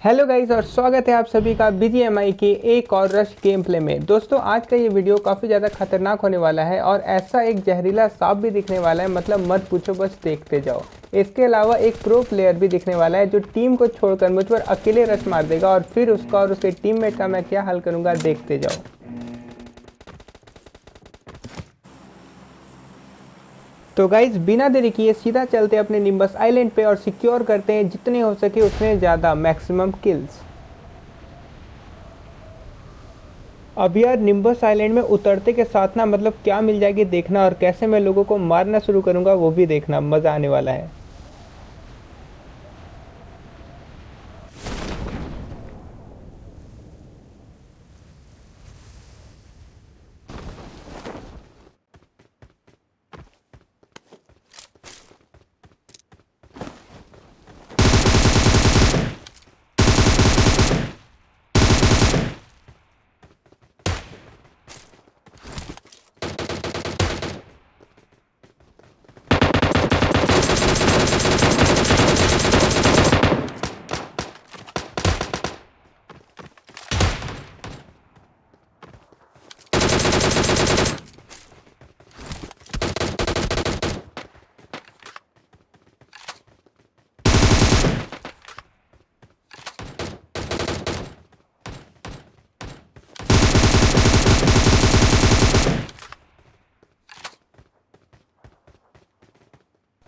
Hello guys और स्वागत है आप सभी का बीजीएमआई के एक और रश गेम प्ले में। दोस्तों आज का ये वीडियो काफ़ी ज़्यादा खतरनाक होने वाला है और ऐसा एक जहरीला सांप भी दिखने वाला है, मतलब मत पूछो, बस देखते जाओ। इसके अलावा एक प्रो प्लेयर भी दिखने वाला है जो टीम को छोड़कर मुझ पर अकेले रश मार देगा और फिर उसका और उसके टीममेट का मैं क्या हाल करूँगा, देखते जाओ। तो गाइज बिना देरी किए सीधा चलते अपने निम्बस आइलैंड पे और सिक्योर करते हैं जितने हो सके उतने ज़्यादा मैक्सिमम किल्स। अब यार निम्बस आइलैंड में उतरते के साथ ना, मतलब क्या मिल जाएगी देखना, और कैसे मैं लोगों को मारना शुरू करूंगा वो भी देखना, मजा आने वाला है।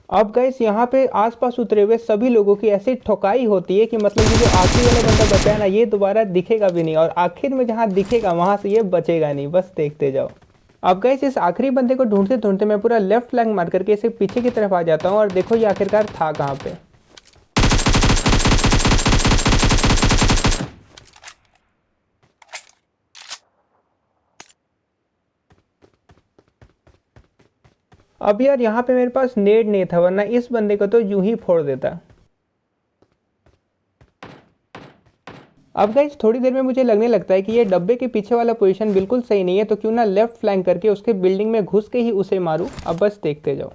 अब गाइस यहाँ पे आसपास उतरे हुए सभी लोगों की ऐसी ठोकाई होती है कि मतलब ये जो आखिरी वाला बंदा बचा है ना, ये दोबारा दिखेगा भी नहीं, और आखिर में जहाँ दिखेगा वहां से ये बचेगा नहीं, बस देखते जाओ। अब गाइस इस आखिरी बंदे को ढूंढते ढूंढते मैं पूरा लेफ्ट फ्लैंक मार करके इसे पीछे की तरफ आ जाता हूँ, और देखो ये आखिरकार था कहाँ पे। अब यार यहाँ पे मेरे पास नेड नहीं था, वरना इस बंदे को तो यूं ही फोड़ देता। अब गाइस थोड़ी देर में मुझे लगने लगता है कि ये डब्बे के पीछे वाला पोजीशन बिल्कुल सही नहीं है, तो क्यों ना लेफ्ट फ्लैंक करके उसके बिल्डिंग में घुस के ही उसे मारूं। अब बस देखते जाओ।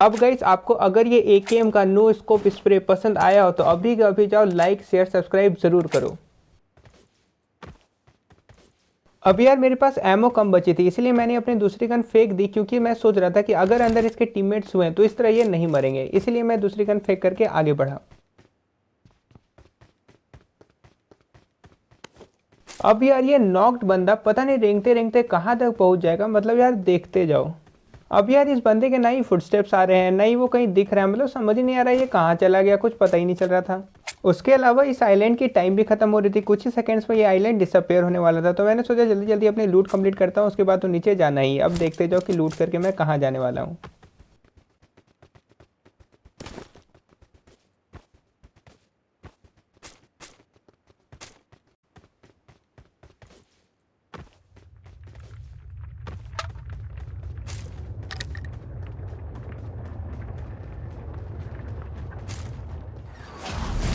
अब गाइस आपको अगर ये एकेएम का नो स्कोप स्प्रे पसंद आया हो तो अभी के अभी जाओ, लाइक शेयर सब्सक्राइब जरूर करो। अब यार मेरे पास एमो कम बची थी, इसलिए मैंने अपनी दूसरी गन फेंक दी, क्योंकि मैं सोच रहा था कि अगर अंदर इसके टीममेट्स हुए तो इस तरह ये नहीं मरेंगे, इसलिए मैं दूसरी गन फेंक करके आगे बढ़ा। अब यार ये नॉक्ड बंदा पता नहीं रेंगते रेंगते कहाँ तक पहुंच जाएगा, मतलब यार देखते जाओ। अब यार इस बंदे के ना ही फुटस्टेप्स आ रहे हैं, ना ही वो कहीं दिख रहा है, मतलब समझ ही नहीं आ रहा है ये कहाँ चला गया, कुछ पता ही नहीं चल रहा था। उसके अलावा इस आइलैंड की टाइम भी खत्म हो रही थी, कुछ ही सेकंड्स में ये आइलैंड डिसअपेयर होने वाला था, तो मैंने सोचा जल्दी जल्दी अपनी लूट कंप्लीट करता हूँ, उसके बाद तो नीचे जाना ही। अब देखते जाओ कि लूट करके मैं कहाँ जाने वाला हूँ।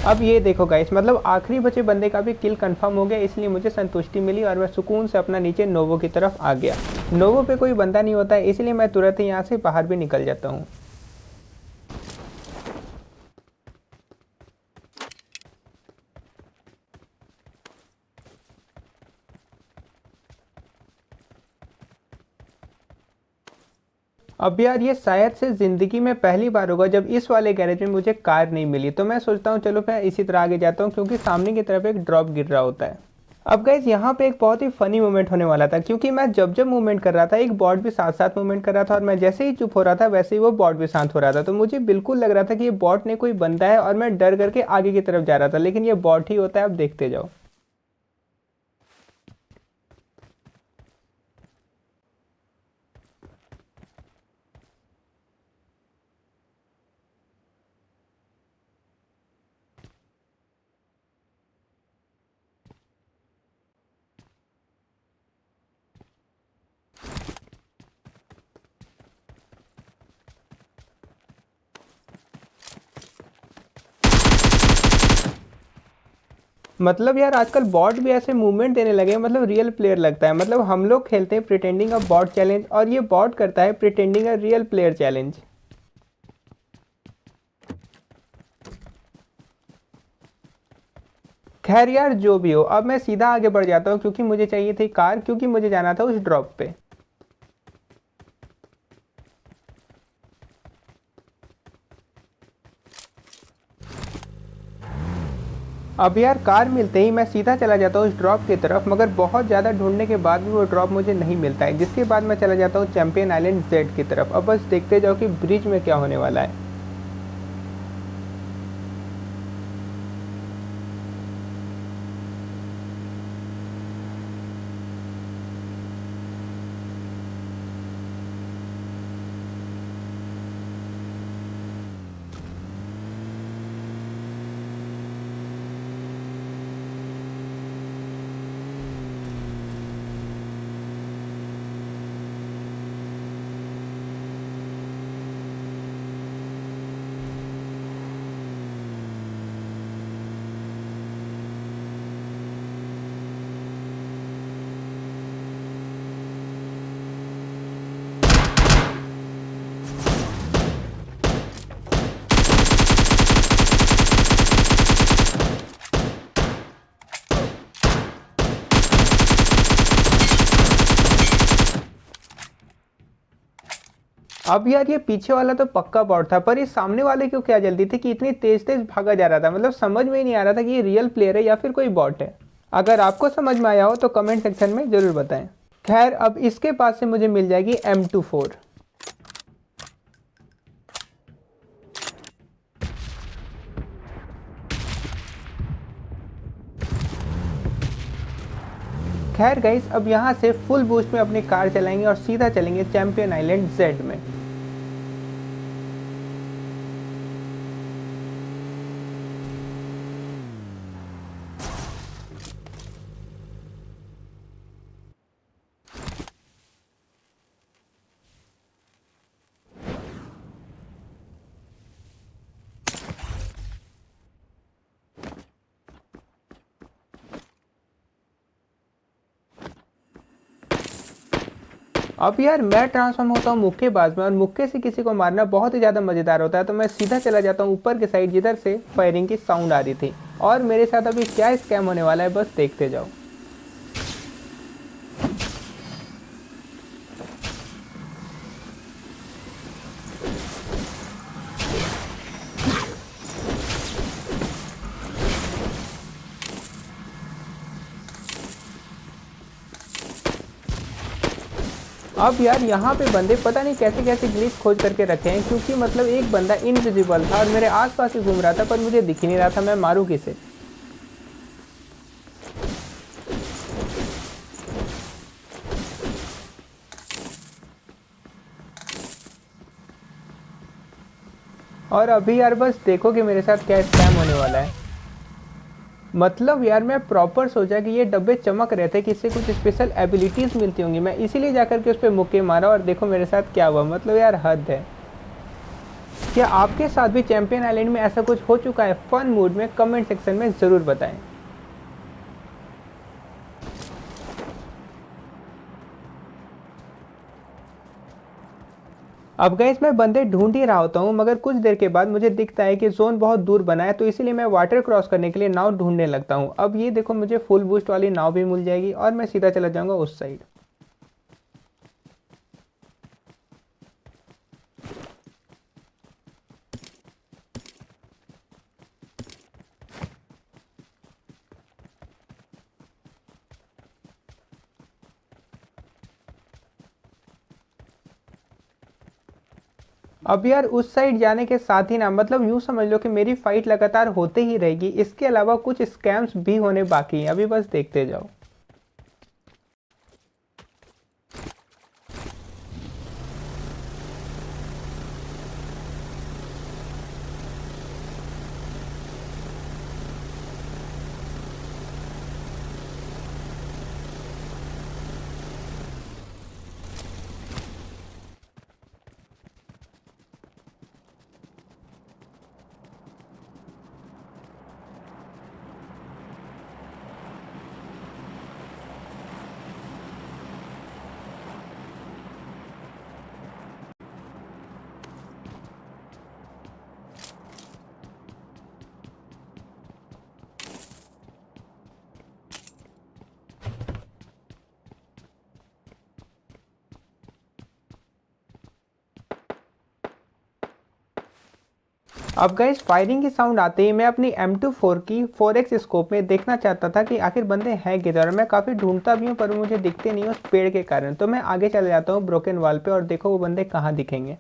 अब ये देखो गाइस, मतलब आखिरी बचे बंदे का भी किल कंफर्म हो गया, इसलिए मुझे संतुष्टि मिली और मैं सुकून से अपना नीचे नोवो की तरफ आ गया। नोवो पे कोई बंदा नहीं होता है, इसलिए मैं तुरंत ही यहाँ से बाहर भी निकल जाता हूँ। अब यार ये शायद से ज़िंदगी में पहली बार होगा जब इस वाले गैरेज में मुझे कार नहीं मिली, तो मैं सोचता हूँ चलो मैं इसी तरह आगे जाता हूँ, क्योंकि सामने की तरफ एक ड्रॉप गिर रहा होता है। अब गाइज यहाँ पे एक बहुत ही फनी मोमेंट होने वाला था, क्योंकि मैं जब जब मूवमेंट कर रहा था एक बॉट भी साथ साथ मूवमेंट कर रहा था, और मैं जैसे ही चुप हो रहा था वैसे ही वो बॉट भी शांत हो रहा था, तो मुझे बिल्कुल लग रहा था कि ये बॉट ने कोई बंदा है, और मैं डर करके आगे की तरफ जा रहा था, लेकिन ये बॉट ही होता है। अब देखते जाओ। मतलब यार आजकल बॉट भी ऐसे मूवमेंट देने लगे हैं, मतलब रियल प्लेयर लगता है। मतलब हम लोग खेलते हैं प्रिटेंडिंग अ बॉट चैलेंज और ये बॉट करता है pretending a real player challenge. खैर यार जो भी हो, अब मैं सीधा आगे बढ़ जाता हूँ क्योंकि मुझे चाहिए थी कार, क्योंकि मुझे जाना था उस ड्रॉप पे। अब यार कार मिलते ही मैं सीधा चला जाता हूँ उस ड्रॉप की तरफ, मगर बहुत ज़्यादा ढूंढने के बाद भी वो ड्रॉप मुझे नहीं मिलता है, जिसके बाद मैं चला जाता हूँ चैंपियन आइलैंड जेड की तरफ। अब बस देखते जाओ कि ब्रिज में क्या होने वाला है। अब यार ये पीछे वाला तो पक्का बॉट था, पर इस सामने वाले को क्या जल्दी थी कि इतनी तेज तेज भागा जा रहा था। मतलब समझ में ही नहीं आ रहा था कि ये रियल प्लेयर है या फिर कोई बॉट है। अगर आपको समझ में आया हो तो कमेंट सेक्शन में जरूर बताएं। खैर अब इसके पास से मुझे मिल जाएगी M24। खैर गाइस, अब यहाँ से फुल बूस्ट में अपनी कार चलाएंगे और सीधा चलेंगे चैंपियन आइलैंड जेड में। अब यार मैं ट्रांसफॉर्म होता हूँ मुक्केबाज में, और मुक्के से किसी को मारना बहुत ही ज़्यादा मज़ेदार होता है। तो मैं सीधा चला जाता हूँ ऊपर के साइड जिधर से फायरिंग की साउंड आ रही थी। और मेरे साथ अभी क्या स्कैम होने वाला है बस देखते जाओ। अब यार यहाँ पे बंदे पता नहीं कैसे कैसे ग्लिच खोज करके रखे हैं, क्योंकि मतलब एक बंदा इनविजिबल था और मेरे आसपास ही घूम रहा था, पर मुझे दिख ही नहीं रहा था मैं मारूं किसे। और अभी यार बस देखो कि मेरे साथ क्या स्कैम होने वाला है। मतलब यार मैं प्रॉपर सोचा कि ये डब्बे चमक रहे थे कि इससे कुछ स्पेशल एबिलिटीज़ मिलती होंगी, मैं इसीलिए जाकर के उस पर मुक्के मारा और देखो मेरे साथ क्या हुआ। मतलब यार हद है। क्या आपके साथ भी चैंपियन आइलैंड में ऐसा कुछ हो चुका है फन मूड में? कमेंट सेक्शन में ज़रूर बताएं। अब गैस मैं बंदे ढूंढ ही रहा होता हूँ, मगर कुछ देर के बाद मुझे दिखता है कि जोन बहुत दूर बना है, तो इसीलिए मैं वाटर क्रॉस करने के लिए नाव ढूंढने लगता हूँ। अब ये देखो मुझे फुल बूस्ट वाली नाव भी मिल जाएगी और मैं सीधा चला जाऊँगा उस साइड। अब यार उस साइड जाने के साथ ही ना, मतलब यूँ समझ लो कि मेरी फाइट लगातार होते ही रहेगी। इसके अलावा कुछ स्कैम्स भी होने बाकी हैं, अभी बस देखते जाओ। अब गाइस फायरिंग की साउंड आते ही मैं अपनी M24 की 4x स्कोप में देखना चाहता था कि आखिर बंदे हैं किधर। मैं काफ़ी ढूंढता भी हूँ पर वो मुझे दिखते नहीं उस पेड़ के कारण। तो मैं आगे चले जाता हूँ ब्रोकन वॉल पे और देखो वो बंदे कहाँ दिखेंगे।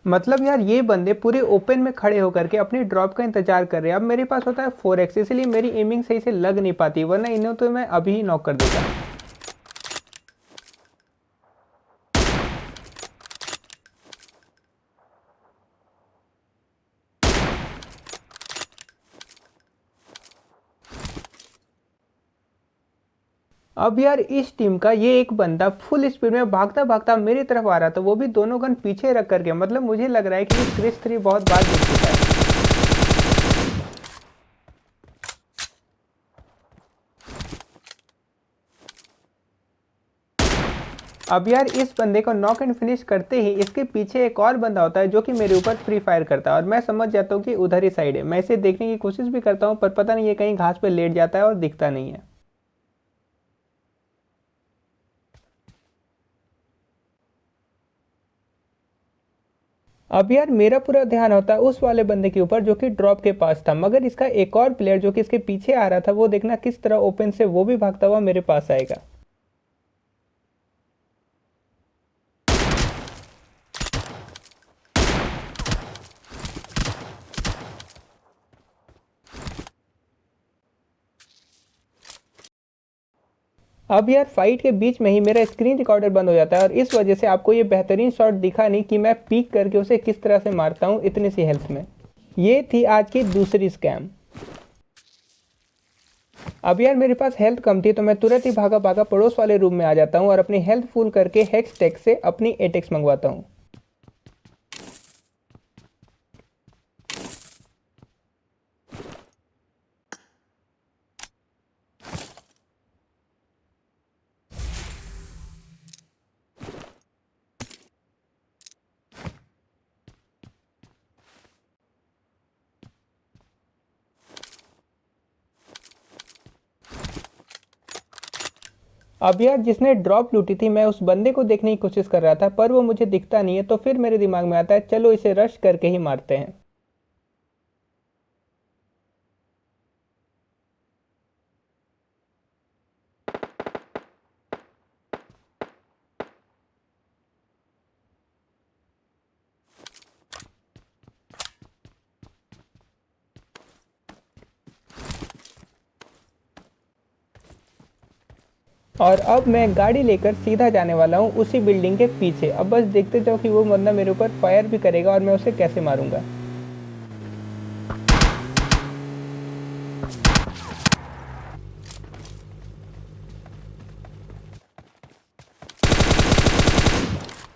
मतलब यार ये बंदे पूरे ओपन में खड़े होकर के अपनी ड्रॉप का इंतजार कर रहे हैं। अब मेरे पास होता है 4x, इसलिए मेरी एमिंग सही से लग नहीं पाती, वरना इन्हें तो मैं अभी ही नॉक कर देता। अब यार इस टीम का ये एक बंदा फुल स्पीड में भागता भागता मेरी तरफ आ रहा था, वो भी दोनों गन पीछे रख करके। मतलब मुझे लग रहा है कि ये क्रिस 3 बहुत बार देख चुका है। अब यार इस बंदे को नॉक एंड फिनिश करते ही इसके पीछे एक और बंदा होता है जो कि मेरे ऊपर फ्री फायर करता है और मैं समझ जाता हूँ कि उधर ही साइड है। मैं इसे देखने की कोशिश भी करता हूँ पर पता नहीं ये कहीं घास पे लेट जाता है और दिखता नहीं है। अब यार मेरा पूरा ध्यान होता है उस वाले बंदे के ऊपर जो कि ड्रॉप के पास था, मगर इसका एक और प्लेयर जो कि इसके पीछे आ रहा था वो देखना किस तरह ओपन से वो भी भागता हुआ मेरे पास आएगा। अब यार फाइट के बीच में ही मेरा स्क्रीन रिकॉर्डर बंद हो जाता है और इस वजह से आपको ये बेहतरीन शॉट दिखा नहीं कि मैं पीक करके उसे किस तरह से मारता हूँ इतनी सी हेल्थ में। ये थी आज की दूसरी स्कैम। अब यार मेरे पास हेल्थ कम थी तो मैं तुरंत ही भागा भागा पड़ोस वाले रूम में आ जाता हूँ और अपनी हेल्थ फुल करके हेक्स टेक से अपनी एटेक्स मंगवाता हूँ। अब यार जिसने ड्रॉप लूटी थी मैं उस बंदे को देखने की कोशिश कर रहा था पर वो मुझे दिखता नहीं है, तो फिर मेरे दिमाग में आता है चलो इसे रश करके ही मारते हैं। और अब मैं गाड़ी लेकर सीधा जाने वाला हूँ उसी बिल्डिंग के पीछे। अब बस देखते जाओ कि वो बंदा मेरे ऊपर फायर भी करेगा और मैं उसे कैसे मारूंगा।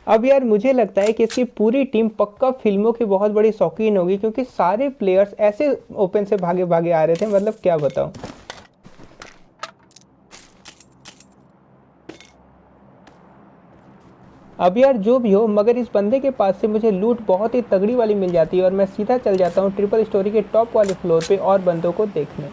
अब यार मुझे लगता है कि इसकी पूरी टीम पक्का फिल्मों की बहुत बड़ी शौकीन होगी, क्योंकि सारे प्लेयर्स ऐसे ओपन से भागे भागे आ रहे थे, मतलब क्या बताऊं। अब यार जो भी हो, मगर इस बंदे के पास से मुझे लूट बहुत ही तगड़ी वाली मिल जाती है और मैं सीधा चल जाता हूँ ट्रिपल स्टोरी के टॉप वाले फ्लोर पे और बंदों को देखने।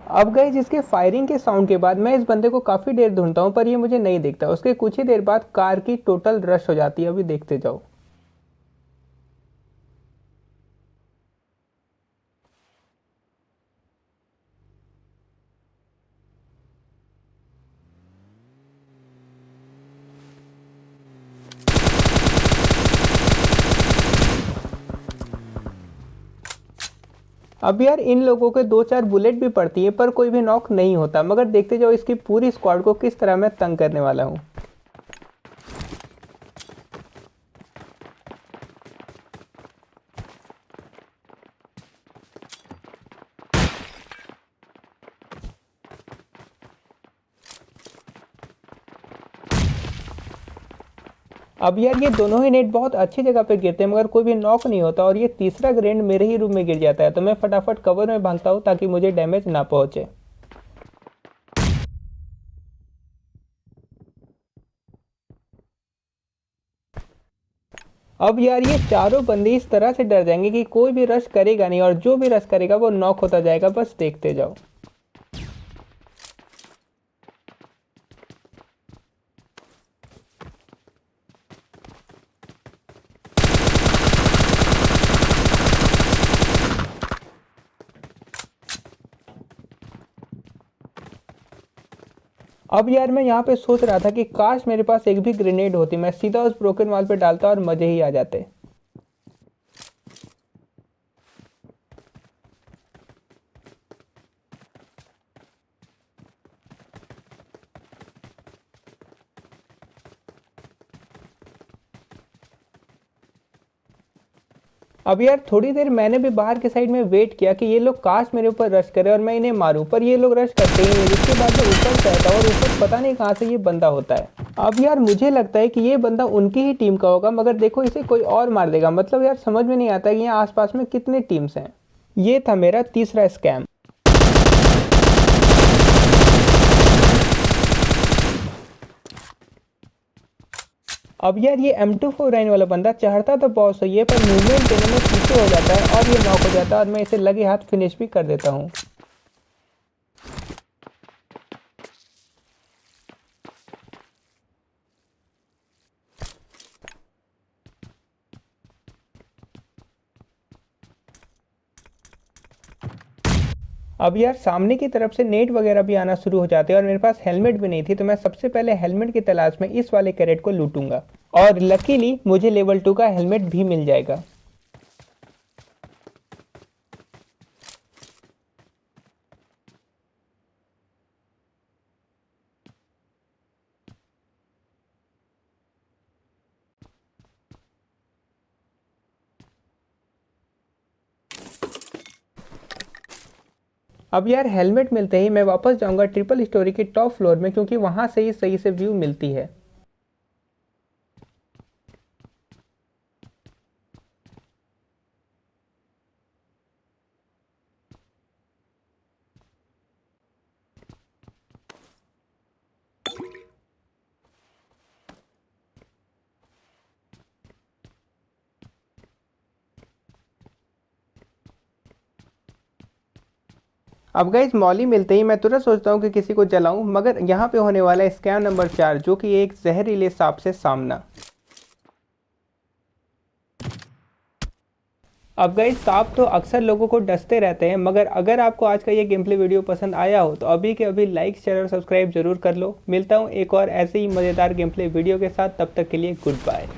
अब गए जिसके फायरिंग के साउंड के बाद मैं इस बंदे को काफ़ी देर ढूंढता हूँ पर ये मुझे नहीं दिखता। उसके कुछ ही देर बाद कार की टोटल रश हो जाती है, अभी देखते जाओ। अब यार इन लोगों के दो चार बुलेट भी पड़ती है पर कोई भी नॉक नहीं होता, मगर देखते जाओ इसकी पूरी स्क्वाड को किस तरह मैं तंग करने वाला हूँ। अब यार ये दोनों ही नेट बहुत अच्छी जगह पे गिरते हैं मगर कोई भी नॉक नहीं होता और ये तीसरा ग्रेनेड मेरे ही रूम में गिर जाता है, तो मैं फटाफट कवर में भागता हूँ ताकि मुझे डैमेज ना पहुंचे। अब यार ये चारों बंदे इस तरह से डर जाएंगे कि कोई भी रश करेगा नहीं और जो भी रश करेगा वो नॉक होता जाएगा, बस देखते जाओ। अब यार मैं यहाँ पे सोच रहा था कि काश मेरे पास एक भी ग्रेनेड होती, मैं सीधा उस ब्रोकन वॉल पे डालता और मजे ही आ जाते। अब यार थोड़ी देर मैंने भी बाहर के साइड में वेट किया कि ये लोग काश मेरे ऊपर रश करे और मैं इन्हें मारूं, पर ये लोग रश करते ही नहीं। जिसके बाद मैं ऊपर से आता हूं और ऊपर पता नहीं कहां से ये बंदा होता है। अब यार मुझे लगता है कि ये बंदा उनकी ही टीम का होगा, मगर देखो इसे कोई और मार देगा। मतलब यार समझ में नहीं आता कि यहाँ आसपास में कितने टीम्स हैं। ये था मेरा तीसरा स्कैम। अब यार ये M249 वाला बंदा चढ़ता तो बहुत सही है, पर मूवमेंट देने में पीछे हो जाता है और ये नॉक हो जाता है और मैं इसे लगे हाथ फिनिश भी कर देता हूँ। अब यार सामने की तरफ से नेट वगैरह भी आना शुरू हो जाते हैं और मेरे पास हेलमेट भी नहीं थी, तो मैं सबसे पहले हेलमेट की तलाश में इस वाले कैरेट को लूटूंगा और लकीली मुझे लेवल 2 का हेलमेट भी मिल जाएगा। अब यार हेलमेट मिलते ही मैं वापस जाऊंगा ट्रिपल स्टोरी के टॉप फ्लोर में, क्योंकि वहां से ही सही से व्यू मिलती है। अब गाइस मॉली मिलते ही मैं तुरंत सोचता हूँ कि किसी को जलाऊं, मगर यहाँ पे होने वाला है स्कैम नंबर 4, जो कि एक जहरीले सांप से सामना। अब गाइस सांप तो अक्सर लोगों को डसते रहते हैं, मगर अगर आपको आज का ये गेम प्ले वीडियो पसंद आया हो तो अभी के अभी लाइक शेयर और सब्सक्राइब जरूर कर लो। मिलता हूँ एक और ऐसे ही मज़ेदार गेम प्ले वीडियो के साथ, तब तक के लिए गुड बाय।